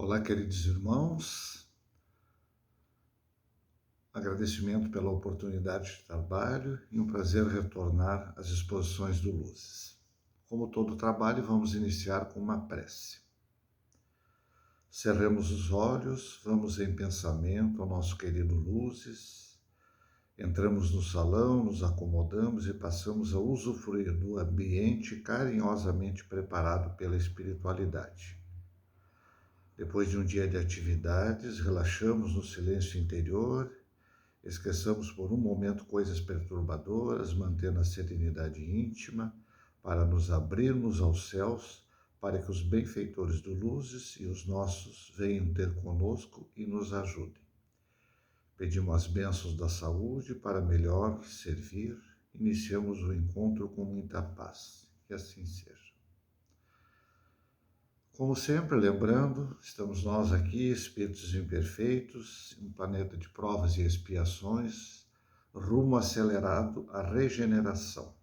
Olá, queridos irmãos. Agradecimento pela oportunidade de trabalho e um prazer retornar às exposições do Luzes. Como todo trabalho, vamos iniciar com uma prece. Cerremos os olhos, vamos em pensamento ao nosso querido Luzes. Entramos no salão, nos acomodamos e passamos a usufruir do ambiente carinhosamente preparado pela espiritualidade. Depois de um dia de atividades, relaxamos no silêncio interior, esqueçamos por um momento coisas perturbadoras, mantendo a serenidade íntima, para nos abrirmos aos céus, para que os benfeitores do Luzes e os nossos venham ter conosco e nos ajudem. Pedimos as bênçãos da saúde para melhor servir, iniciamos o encontro com muita paz. Que assim seja. Como sempre, lembrando, estamos nós aqui, espíritos imperfeitos, um planeta de provas e expiações, rumo acelerado à regeneração.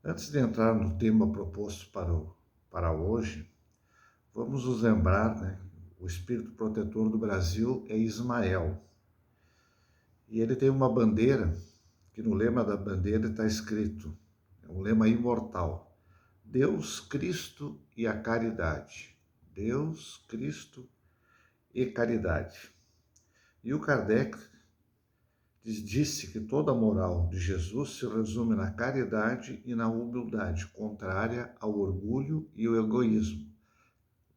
Antes de entrar no tema proposto para hoje, vamos nos lembrar, o espírito protetor do Brasil é Ismael. E ele tem uma bandeira, que no lema da bandeira está escrito, é um lema imortal: Deus, Cristo e a caridade. Deus, Cristo e caridade. E o Kardec disse que toda a moral de Jesus se resume na caridade e na humildade, contrária ao orgulho e ao egoísmo,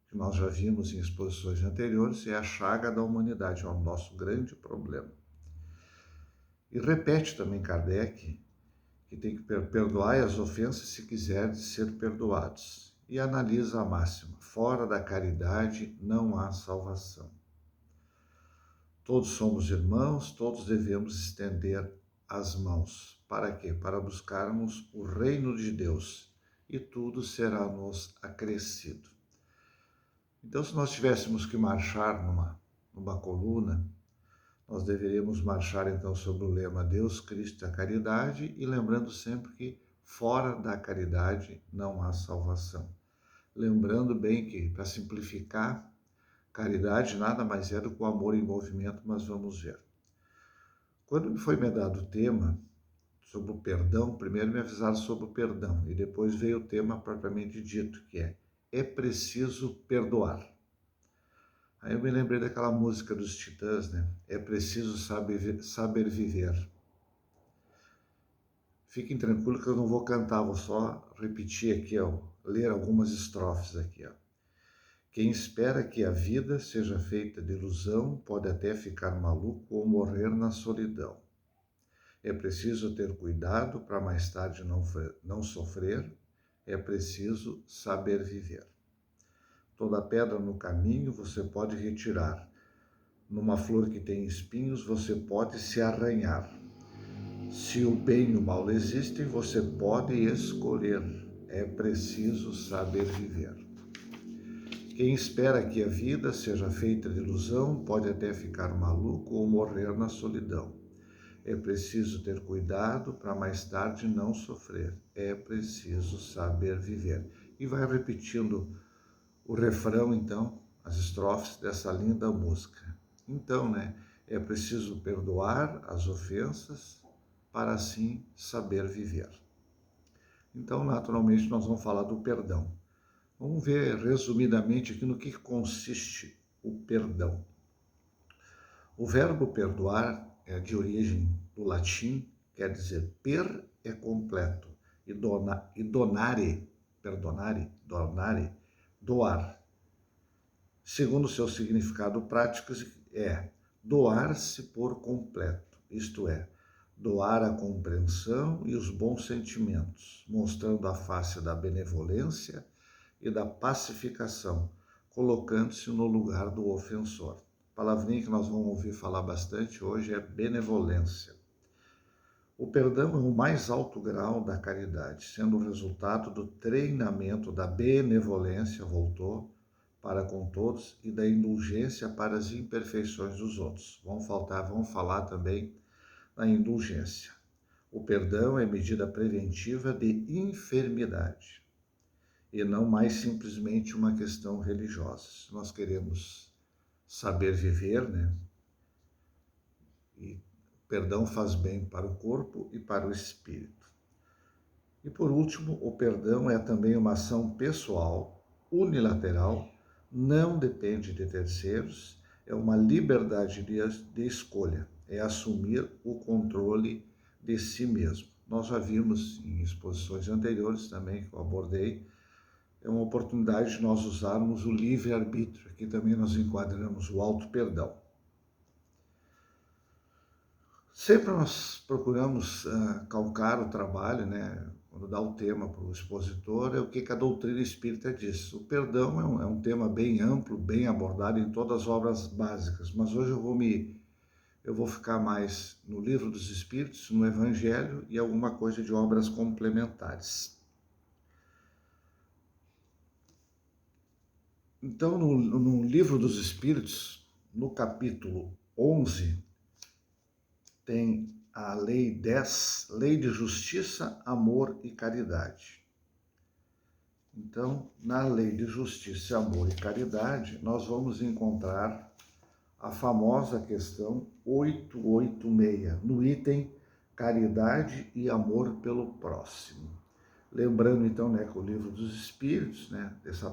que nós já vimos em exposições anteriores, é a chaga da humanidade, é o nosso grande problema. E repete também Kardec que tem que perdoar as ofensas se quiserem ser perdoados. E analisa a máxima: fora da caridade não há salvação. Todos somos irmãos, todos devemos estender as mãos. Para quê? Para buscarmos o reino de Deus, e tudo será nos acrescido. Então, se nós tivéssemos que marchar numa coluna, nós deveríamos marchar então sobre o lema Deus, Cristo e a caridade, e lembrando sempre que fora da caridade não há salvação. Lembrando bem que, para simplificar, caridade nada mais é do que o amor em movimento, mas vamos ver. Quando me foi dado o tema sobre o perdão, primeiro me avisaram sobre o perdão, e depois veio o tema propriamente dito, que é preciso perdoar. Aí eu me lembrei daquela música dos Titãs, É preciso saber viver. Fiquem tranquilos que eu não vou cantar, vou só repetir aqui, ler algumas estrofes aqui. Quem espera que a vida seja feita de ilusão pode até ficar maluco ou morrer na solidão. É preciso ter cuidado para mais tarde não sofrer, é preciso saber viver. Toda pedra no caminho você pode retirar. Numa flor que tem espinhos, você pode se arranhar. Se o bem e o mal existem, você pode escolher. É preciso saber viver. Quem espera que a vida seja feita de ilusão pode até ficar maluco ou morrer na solidão. É preciso ter cuidado para mais tarde não sofrer. É preciso saber viver. E vai repetindo o refrão, então, as estrofes dessa linda música. Então, é preciso perdoar as ofensas para assim saber viver. Então, naturalmente, nós vamos falar do perdão. Vamos ver resumidamente aqui no que consiste o perdão. O verbo perdoar é de origem do latim, quer dizer per é completo e donare, doar. Segundo seu significado prático, é doar-se por completo, isto é, doar a compreensão e os bons sentimentos, mostrando a face da benevolência e da pacificação, colocando-se no lugar do ofensor. A palavrinha que nós vamos ouvir falar bastante hoje é benevolência. O perdão é o mais alto grau da caridade, sendo o resultado do treinamento da benevolência, para com todos, e da indulgência para as imperfeições dos outros. Vamos falar também da indulgência. O perdão é medida preventiva de enfermidade. e não mais simplesmente uma questão religiosa. Se nós queremos saber viver, né? E perdão faz bem para o corpo e para o espírito. E por último, o perdão é também uma ação pessoal, unilateral, não depende de terceiros, é uma liberdade de escolha, é assumir o controle de si mesmo. Nós já vimos em exposições anteriores também, que eu abordei, é uma oportunidade de nós usarmos o livre-arbítrio. Aqui também nós enquadramos o auto-perdão. Sempre nós procuramos calcar o trabalho, né? Quando dá o tema para o expositor, é o que a doutrina espírita diz. O perdão é um tema bem amplo, bem abordado em todas as obras básicas, mas hoje eu vou ficar mais no Livro dos Espíritos, no Evangelho e alguma coisa de obras complementares. Então, no Livro dos Espíritos, no capítulo 11, tem a Lei 10, Lei de Justiça, Amor e Caridade. Então, na Lei de Justiça, Amor e Caridade, nós vamos encontrar a famosa questão 886, no item Caridade e Amor pelo Próximo. Lembrando, então, né, que o Livro dos Espíritos, né, essa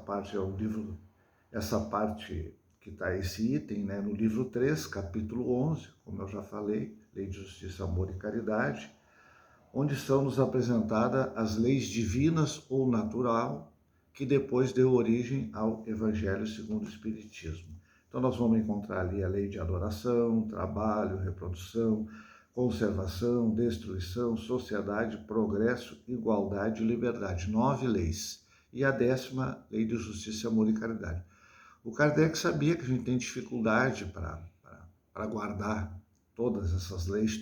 parte que está esse item, né, no livro 3, capítulo 11, como eu já falei, Lei de Justiça, Amor e Caridade, onde são nos apresentadas as leis divinas ou natural, que depois deu origem ao Evangelho segundo o Espiritismo. Então nós vamos encontrar ali a lei de adoração, trabalho, reprodução, conservação, destruição, sociedade, progresso, igualdade e liberdade. 9 leis. E a 10ª, Lei de Justiça, Amor e Caridade. O Kardec sabia que a gente tem dificuldade para guardar todas essas leis,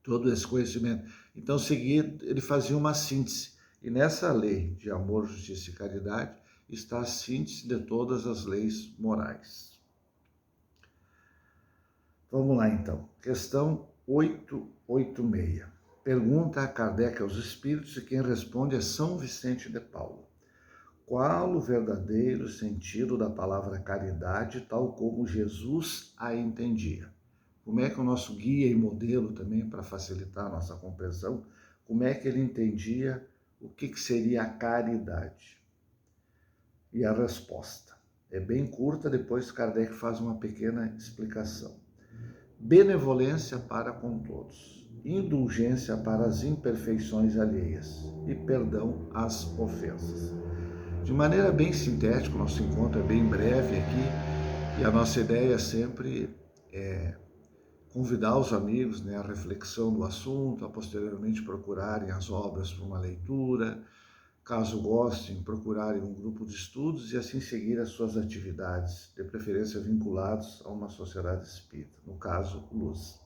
todo esse conhecimento. Então, ele fazia uma síntese. E nessa lei de amor, justiça e caridade está a síntese de todas as leis morais. Vamos lá, então. Questão 886. Pergunta a Kardec aos Espíritos e quem responde é São Vicente de Paulo. Qual o verdadeiro sentido da palavra caridade, tal como Jesus a entendia? Como é que o nosso guia e modelo também, para facilitar a nossa compreensão, como é que ele entendia o que seria a caridade? E a resposta é bem curta, depois Kardec faz uma pequena explicação. Benevolência para com todos, indulgência para as imperfeições alheias e perdão às ofensas. De maneira bem sintética, o nosso encontro é bem breve aqui e a nossa ideia sempre é convidar os amigos, né, à reflexão do assunto, a posteriormente procurarem as obras para uma leitura, caso gostem, procurarem um grupo de estudos e assim seguir as suas atividades, de preferência vinculados a uma sociedade espírita, no caso, Luz.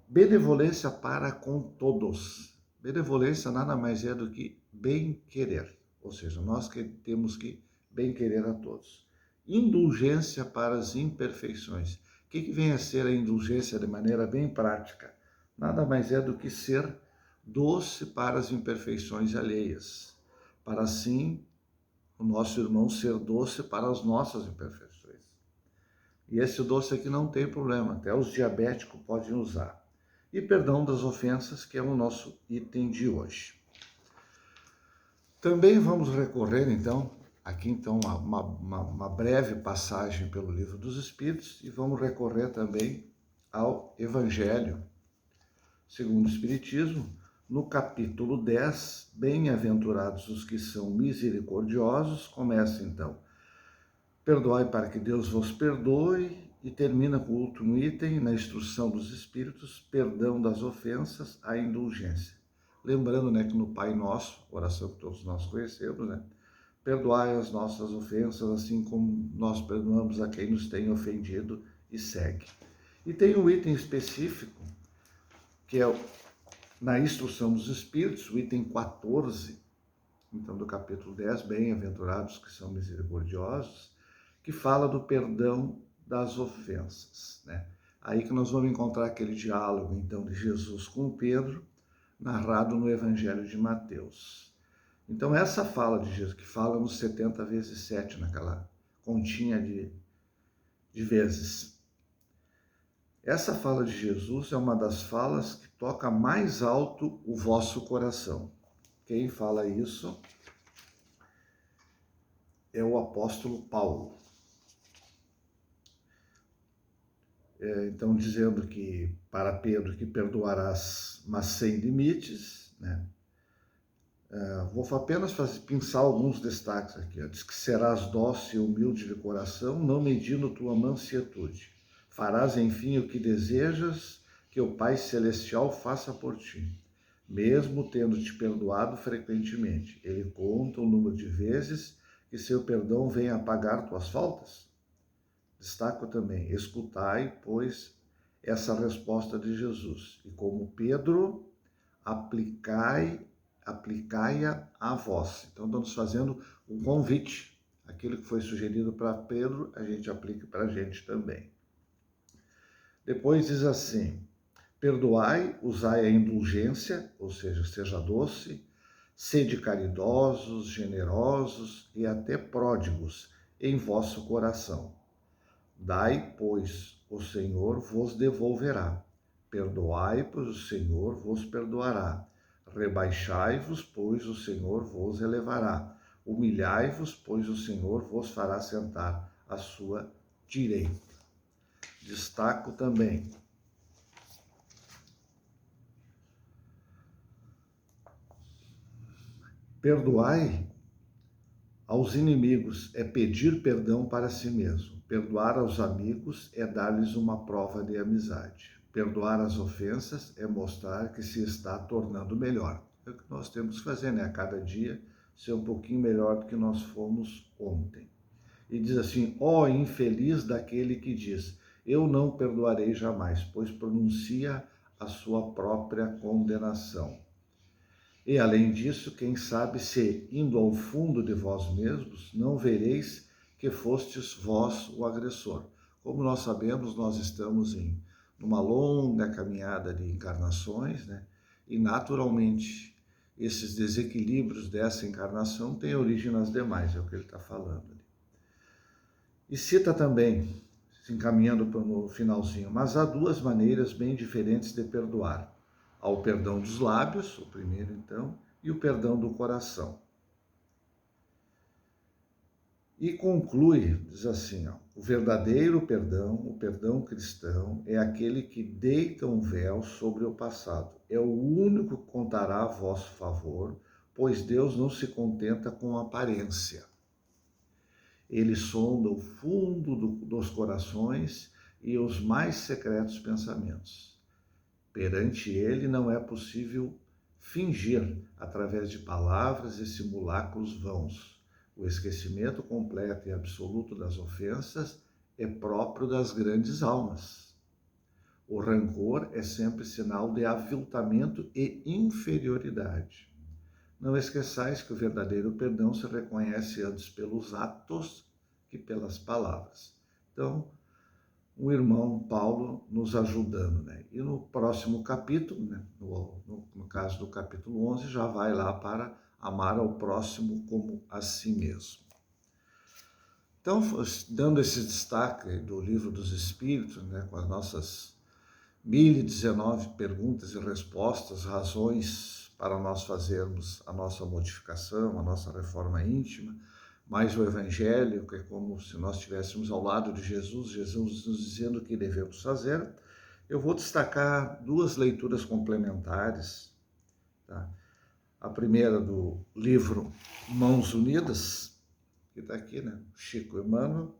Benevolência para com todos. Benevolência nada mais é do que bem-querer. Ou seja, nós que temos que bem-querer a todos. Indulgência para as imperfeições. O que vem a ser a indulgência de maneira bem prática? Nada mais é do que ser doce para as imperfeições alheias, para assim o nosso irmão ser doce para as nossas imperfeições. E esse doce aqui não tem problema, até os diabéticos podem usar. E perdão das ofensas, que é o nosso item de hoje. Também vamos recorrer, então, aqui então uma breve passagem pelo Livro dos Espíritos e vamos recorrer também ao Evangelho segundo o Espiritismo, no capítulo 10, Bem-aventurados os que são misericordiosos, começa então, perdoai para que Deus vos perdoe, e termina com o último item, na instrução dos Espíritos, perdão das ofensas, a indulgência. Lembrando, né, que no Pai Nosso, oração que todos nós conhecemos, né, perdoai as nossas ofensas, assim como nós perdoamos a quem nos tem ofendido, e segue. E tem um item específico, que é na instrução dos Espíritos, o item 14, então do capítulo 10, Bem-aventurados que são misericordiosos, que fala do perdão das ofensas, né? Aí que nós vamos encontrar aquele diálogo, então, de Jesus com Pedro, narrado no Evangelho de Mateus. Então, essa fala de Jesus, que fala nos 70 vezes 7, naquela continha de vezes. Essa fala de Jesus é uma das falas que toca mais alto o vosso coração. Quem fala isso é o apóstolo Paulo. Então, dizendo que para Pedro que perdoarás, mas sem limites, né? Vou apenas pensar alguns destaques aqui. Diz que serás dócil e humilde de coração, não medindo tua mansietude. Farás, enfim, o que desejas que o Pai Celestial faça por ti, mesmo tendo te perdoado frequentemente. Ele conta o número de vezes que seu perdão vem apagar tuas faltas? Destaco também, escutai, pois, essa resposta de Jesus. E como Pedro, aplicai-a a vós. Então, estamos fazendo um convite. Aquilo que foi sugerido para Pedro, a gente aplica para a gente também. Depois diz assim, perdoai, usai a indulgência, ou seja doce, sede caridosos, generosos e até pródigos em vosso coração. Dai, pois, o Senhor vos devolverá. Perdoai, pois o Senhor vos perdoará. Rebaixai-vos, pois o Senhor vos elevará. Humilhai-vos, pois o Senhor vos fará sentar à sua direita. Destaco também. Perdoai aos inimigos é pedir perdão para si mesmo. Perdoar aos amigos é dar-lhes uma prova de amizade. Perdoar as ofensas é mostrar que se está tornando melhor. É o que nós temos que fazer, né? A cada dia ser um pouquinho melhor do que nós fomos ontem. E diz assim, ó infeliz daquele que diz, eu não perdoarei jamais, pois pronuncia a sua própria condenação. E além disso, quem sabe se, indo ao fundo de vós mesmos, não vereis que fostes vós o agressor. Como nós sabemos, nós estamos em uma longa caminhada de encarnações, né? E naturalmente esses desequilíbrios dessa encarnação têm origem nas demais, é o que ele está falando ali. E cita também, se encaminhando para o finalzinho, mas há duas maneiras bem diferentes de perdoar. Ao perdão dos lábios, o primeiro então, e o perdão do coração. E conclui, diz assim, ó, o verdadeiro perdão, o perdão cristão, é aquele que deita um véu sobre o passado. É o único que contará a vosso favor, pois Deus não se contenta com aparência. Ele sonda o fundo dos corações e os mais secretos pensamentos. Perante ele não é possível fingir através de palavras e simulacros vãos. O esquecimento completo e absoluto das ofensas é próprio das grandes almas. O rancor é sempre sinal de aviltamento e inferioridade. Não esqueçais que o verdadeiro perdão se reconhece antes pelos atos que pelas palavras. Então, o irmão Paulo nos ajudando, né? E no próximo capítulo, né? No caso do capítulo 11, já vai lá para amar ao próximo como a si mesmo. Então, dando esse destaque do Livro dos Espíritos, né? Com as nossas 1019 perguntas e respostas, razões para nós fazermos a nossa modificação, a nossa reforma íntima, mais o Evangelho, que é como se nós estivéssemos ao lado de Jesus, Jesus nos dizendo o que devemos fazer. Eu vou destacar duas leituras complementares. Tá? A primeira do livro Mãos Unidas, que está aqui, né? Chico Emmanuel,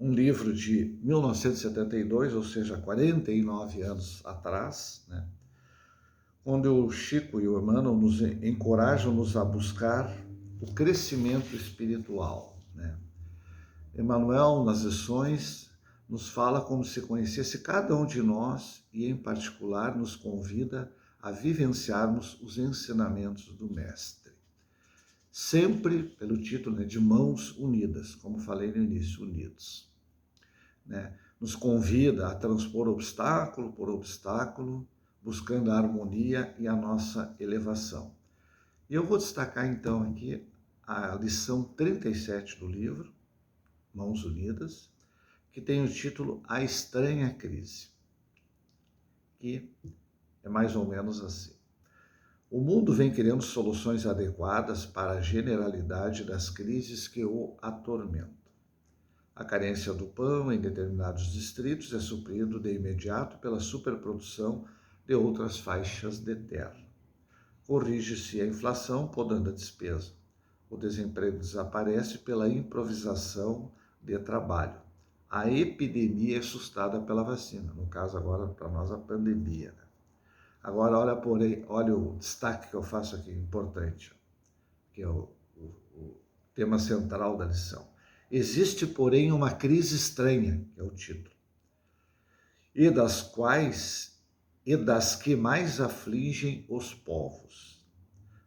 um livro de 1972, ou seja, 49 anos atrás, né? Onde o Chico e o Emmanuel nos encorajam-nos a buscar o crescimento espiritual, né? Emmanuel, nas lições, nos fala como se conhecesse cada um de nós e, em particular, nos convida a vivenciarmos os ensinamentos do Mestre. Sempre pelo título, né, de Mãos Unidas, como falei no início, unidos. Né? Nos convida a transpor obstáculo por obstáculo, buscando a harmonia e a nossa elevação. E eu vou destacar então aqui a lição 37 do livro, Mãos Unidas, que tem o título A Estranha Crise, que é mais ou menos assim. O mundo vem criando soluções adequadas para a generalidade das crises que o atormentam. A carência do pão em determinados distritos é suprido de imediato pela superprodução de outras faixas de terra. Corrige-se a inflação podando a despesa. O desemprego desaparece pela improvisação de trabalho. A epidemia é sustada pela vacina, no caso agora para nós a pandemia. Agora olha o destaque que eu faço aqui, importante, que é o tema central da lição. Existe, porém, uma crise estranha, que é o título, e das que mais afligem os povos.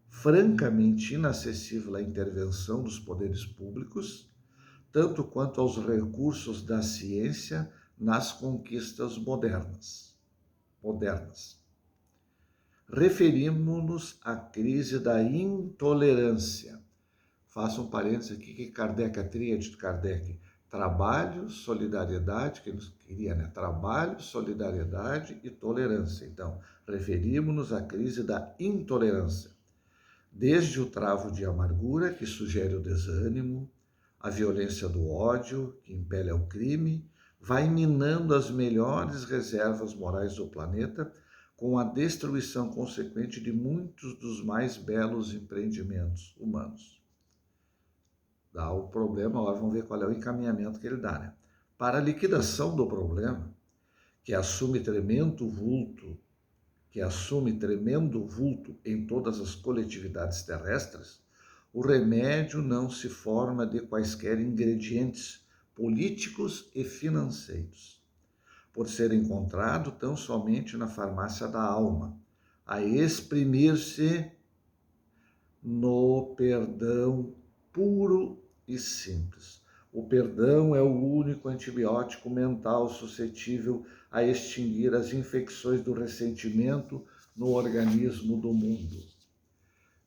Francamente inacessível à intervenção dos poderes públicos, tanto quanto aos recursos da ciência nas conquistas modernas. Referimos-nos à crise da intolerância. Faço um parênteses aqui que Kardec, a tríade de Kardec, trabalho, solidariedade, que nos queria, né? Trabalho, solidariedade e tolerância. Então, referimos-nos à crise da intolerância. Desde o travo de amargura, que sugere o desânimo, a violência do ódio, que impele ao crime, vai minando as melhores reservas morais do planeta, com a destruição consequente de muitos dos mais belos empreendimentos humanos. Dá o problema, agora vamos ver qual é o encaminhamento que ele dá, né? Para a liquidação do problema, que assume tremendo vulto em todas as coletividades terrestres, o remédio não se forma de quaisquer ingredientes políticos e financeiros, por ser encontrado tão somente na farmácia da alma, a exprimir-se no perdão puro e simples. O perdão é o único antibiótico mental suscetível a extinguir as infecções do ressentimento no organismo do mundo.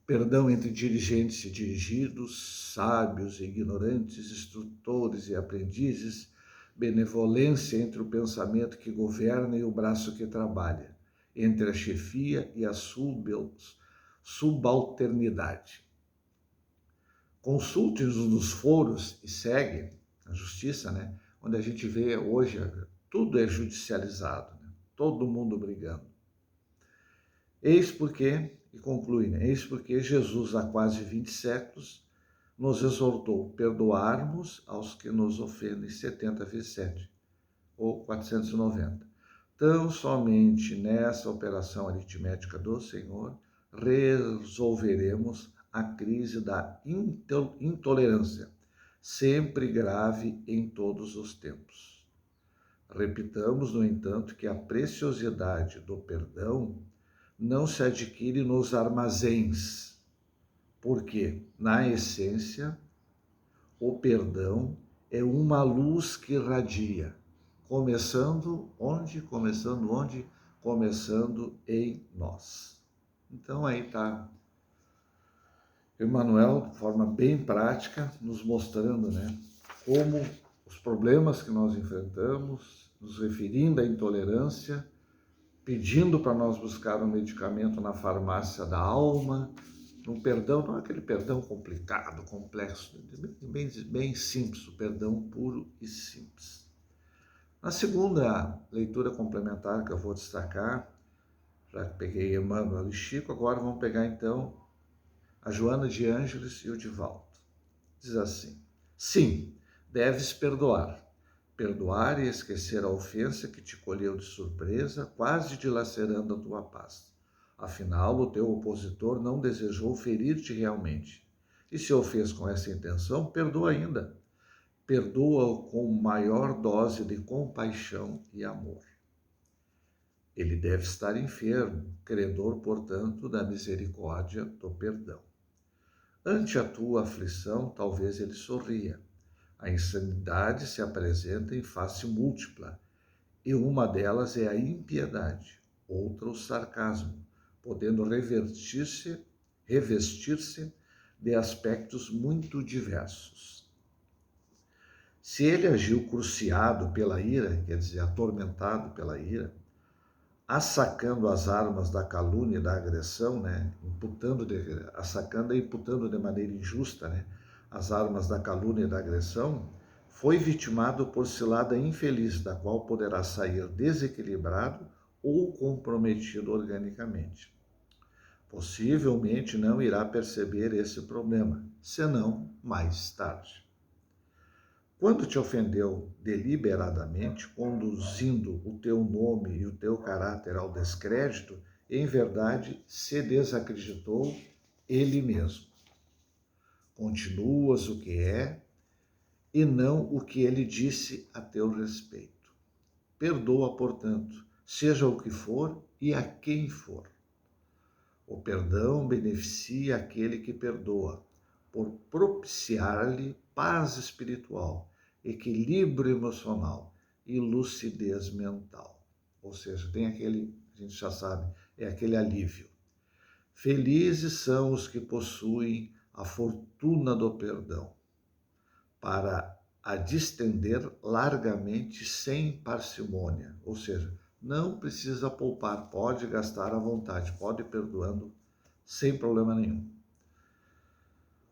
Perdão entre dirigentes e dirigidos, sábios e ignorantes, instrutores e aprendizes, benevolência entre o pensamento que governa e o braço que trabalha, entre a chefia e a subalternidade. Consulte-nos nos foros e segue a justiça, né? Onde a gente vê hoje tudo é judicializado, né? Todo mundo brigando. Eis porque, e conclui, né? Eis porque Jesus, há quase 20 séculos, nos exortou perdoarmos aos que nos ofendem 70 vezes 7, ou 490. Tão somente nessa operação aritmética do Senhor resolveremos a crise da intolerância, sempre grave em todos os tempos. Repitamos, no entanto, que a preciosidade do perdão não se adquire nos armazéns, porque, na essência, o perdão é uma luz que irradia, começando onde? Começando em nós. Então aí está Emmanuel, de forma bem prática, nos mostrando, né, como os problemas que nós enfrentamos, nos referindo à intolerância, pedindo para nós buscar um medicamento na farmácia da alma, um perdão, não é aquele perdão complicado, complexo, bem simples, o perdão puro e simples. Na segunda leitura complementar que eu vou destacar, já que peguei Emmanuel e Chico, agora vamos pegar então a Joana de Ângeles e o Divaldo. Diz assim: sim, deves perdoar. Perdoar e esquecer a ofensa que te colheu de surpresa, quase dilacerando a tua paz. Afinal, o teu opositor não desejou ferir-te realmente. E se o fez com essa intenção, perdoa ainda. Perdoa-o com maior dose de compaixão e amor. Ele deve estar enfermo, credor, portanto, da misericórdia do perdão. Ante a tua aflição, talvez ele sorria. A insanidade se apresenta em face múltipla, e uma delas é a impiedade, outra o sarcasmo, podendo revertir-se revestir-se de aspectos muito diversos. Se ele agiu cruciado pela ira, quer dizer, atormentado pela ira, assacando as armas da calúnia e da agressão, né? Assacando e imputando de maneira injusta, né? As armas da calúnia e da agressão, foi vitimado por cilada infeliz, da qual poderá sair desequilibrado ou comprometido organicamente. Possivelmente não irá perceber esse problema, senão mais tarde. Quando te ofendeu deliberadamente, conduzindo o teu nome e o teu caráter ao descrédito, em verdade se desacreditou ele mesmo. Continuas o que é e não o que ele disse a teu respeito. Perdoa, portanto, seja o que for e a quem for. O perdão beneficia aquele que perdoa, por propiciar-lhe paz espiritual, equilíbrio emocional e lucidez mental. Ou seja, tem aquele, a gente já sabe, é aquele alívio. Felizes são os que possuem a fortuna do perdão, para a distender largamente sem parcimônia. Ou seja, não precisa poupar, pode gastar à vontade, pode ir perdoando sem problema nenhum.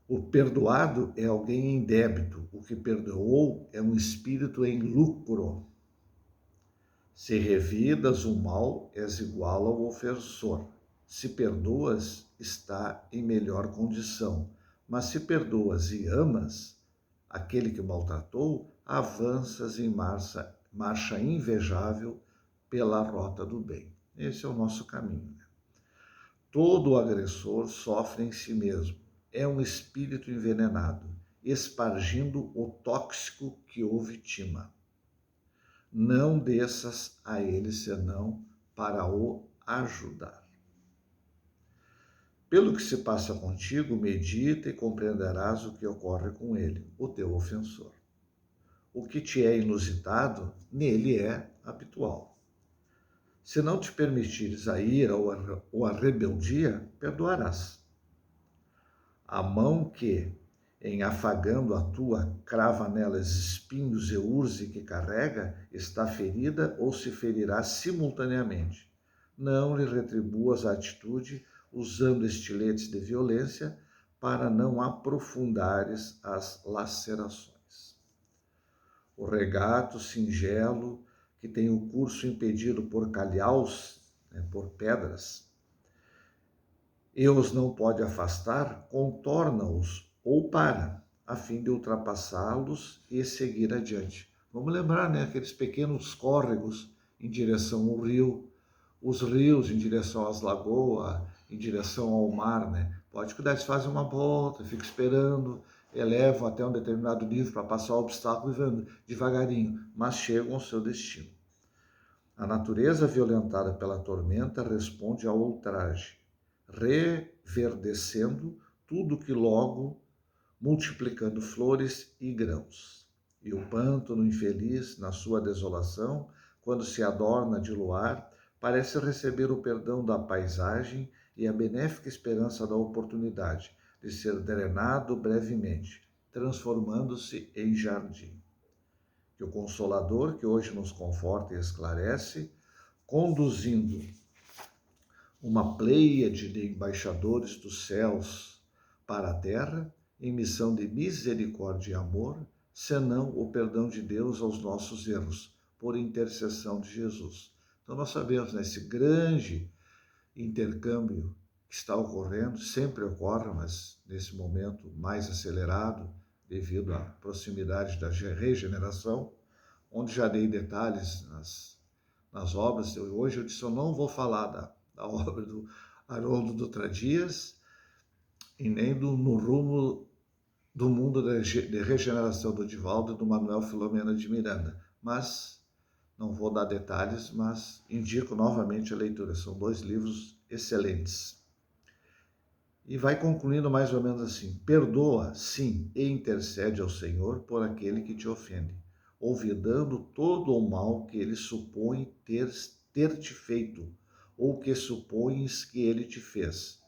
O perdoado é alguém em débito, o que perdoou é um espírito em lucro. Se revidas o mal, és igual ao ofensor. Se perdoas, está em melhor condição. Mas se perdoas e amas aquele que maltratou, avanças em marcha invejável pela rota do bem. Esse é o nosso caminho. Todo agressor sofre em si mesmo. É um espírito envenenado, espargindo o tóxico que o vitima. Não desças a ele senão para o ajudar. Pelo que se passa contigo, medita e compreenderás o que ocorre com ele, o teu ofensor. O que te é inusitado, nele é habitual. Se não te permitires a ira ou a rebeldia, perdoarás. A mão que, em afagando a tua, crava nelas espinhos e urze que carrega, está ferida ou se ferirá simultaneamente. Não lhe retribuas a atitude usando estiletes de violência para não aprofundares as lacerações. O regato singelo, que tem o curso impedido por calhaus, por pedras, e os não pode afastar, contorna-os ou para, a fim de ultrapassá-los e seguir adiante. Vamos lembrar, aqueles pequenos córregos em direção ao rio, os rios em direção às lagoas, em direção ao mar, Pode cuidar, eles fazem uma volta, ficam esperando, elevam até um determinado nível para passar o obstáculo e vão devagarinho, mas chegam ao seu destino. A natureza violentada pela tormenta responde ao ultraje, reverdecendo tudo que logo, multiplicando flores e grãos. E o pântano infeliz, na sua desolação, quando se adorna de luar, parece receber o perdão da paisagem e a benéfica esperança da oportunidade de ser drenado brevemente, transformando-se em jardim. Que o Consolador, que hoje nos conforta e esclarece, conduzindo uma pleiade de embaixadores dos céus para a terra, em missão de misericórdia e amor, senão o perdão de Deus aos nossos erros, por intercessão de Jesus. Então nós sabemos, esse grande intercâmbio que está ocorrendo, sempre ocorre, mas nesse momento mais acelerado, devido à proximidade da regeneração, onde já dei detalhes nas obras. Hoje eu disse, eu não vou falar da obra do Haroldo Dutra Dias e nem no rumo do mundo de regeneração do Divaldo e do Manuel Filomena de Miranda. Mas não vou dar detalhes, mas indico novamente a leitura. São 2 livros excelentes. E vai concluindo mais ou menos assim: perdoa, sim, e intercede ao Senhor por aquele que te ofende, olvidando todo o mal que ele supõe ter te feito, ou que supões que ele te fez.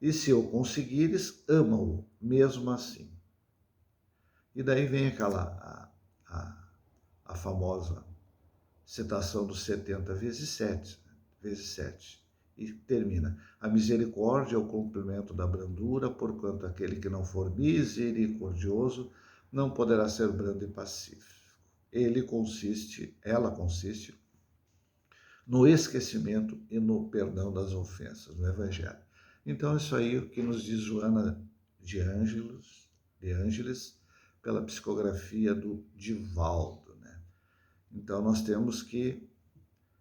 E se o conseguires, ama-o mesmo assim. E daí vem a famosa citação dos 70 vezes 7, e termina: a misericórdia é o complemento da brandura, porquanto aquele que não for misericordioso não poderá ser brando e pacífico. Ela consiste no esquecimento e no perdão das ofensas, no Evangelho. Então, isso aí é o que nos diz Joana de Ângeles, pela psicografia do Divaldo, né? Então, nós temos que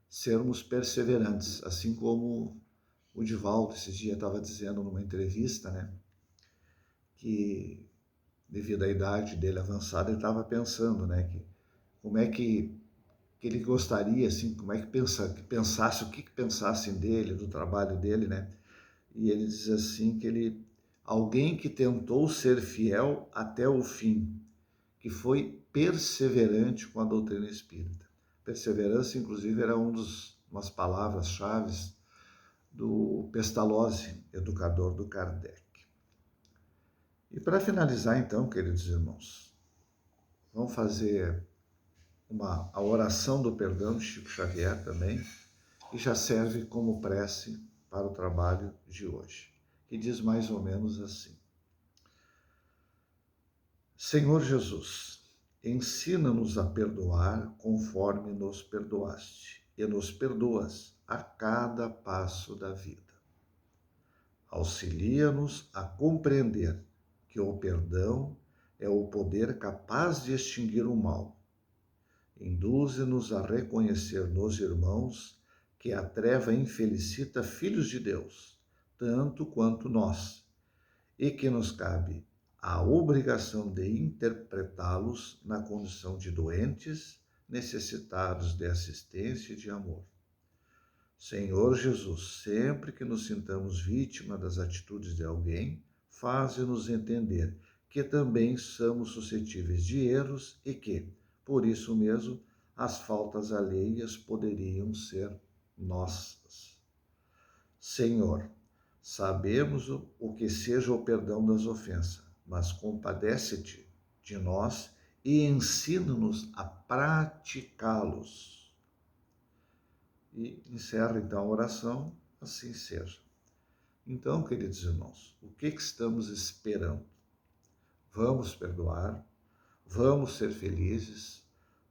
sermos perseverantes, assim como o Divaldo esses dias estava dizendo numa entrevista, né, que devido à idade dele avançada, ele estava pensando, né, que como é que ele gostaria, assim, como é que pensasse, o que pensassem dele, do trabalho dele, né? E ele diz assim que alguém que tentou ser fiel até o fim, que foi perseverante com a doutrina espírita. Perseverança, inclusive, era umas palavras-chave do Pestalozzi, educador do Kardec. E para finalizar, então, queridos irmãos, vamos fazer a oração do perdão de Chico Xavier também, que já serve como prece para o trabalho de hoje, que diz mais ou menos assim: Senhor Jesus, ensina-nos a perdoar conforme nos perdoaste, e nos perdoas a cada passo da vida. Auxilia-nos a compreender que o perdão é o poder capaz de extinguir o mal. Induze-nos a reconhecer nos irmãos que a treva infelicita filhos de Deus, tanto quanto nós, e que nos cabe a obrigação de interpretá-los na condição de doentes, necessitados de assistência e de amor. Senhor Jesus, sempre que nos sintamos vítima das atitudes de alguém, faze-nos entender que também somos suscetíveis de erros e que, por isso mesmo, as faltas alheias poderiam ser nossas. Senhor, sabemos o que seja o perdão das ofensas, mas compadece-te de nós e ensina-nos a praticá-los. E encerra então a oração, assim seja. Então, queridos irmãos, o que estamos esperando? Vamos perdoar, vamos ser felizes,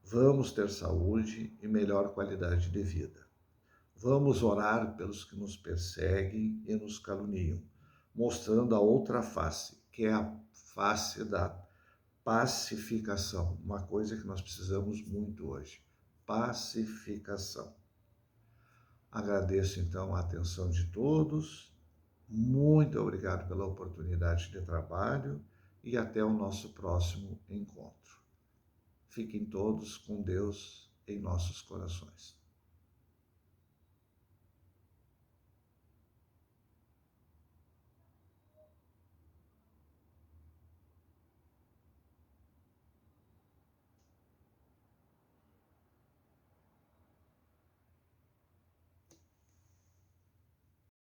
vamos ter saúde e melhor qualidade de vida. Vamos orar pelos que nos perseguem e nos caluniam, mostrando a outra face, que é a face da pacificação, uma coisa que nós precisamos muito hoje. Pacificação. Agradeço então a atenção de todos, muito obrigado pela oportunidade de trabalho e até o nosso próximo encontro. Fiquem todos com Deus em nossos corações.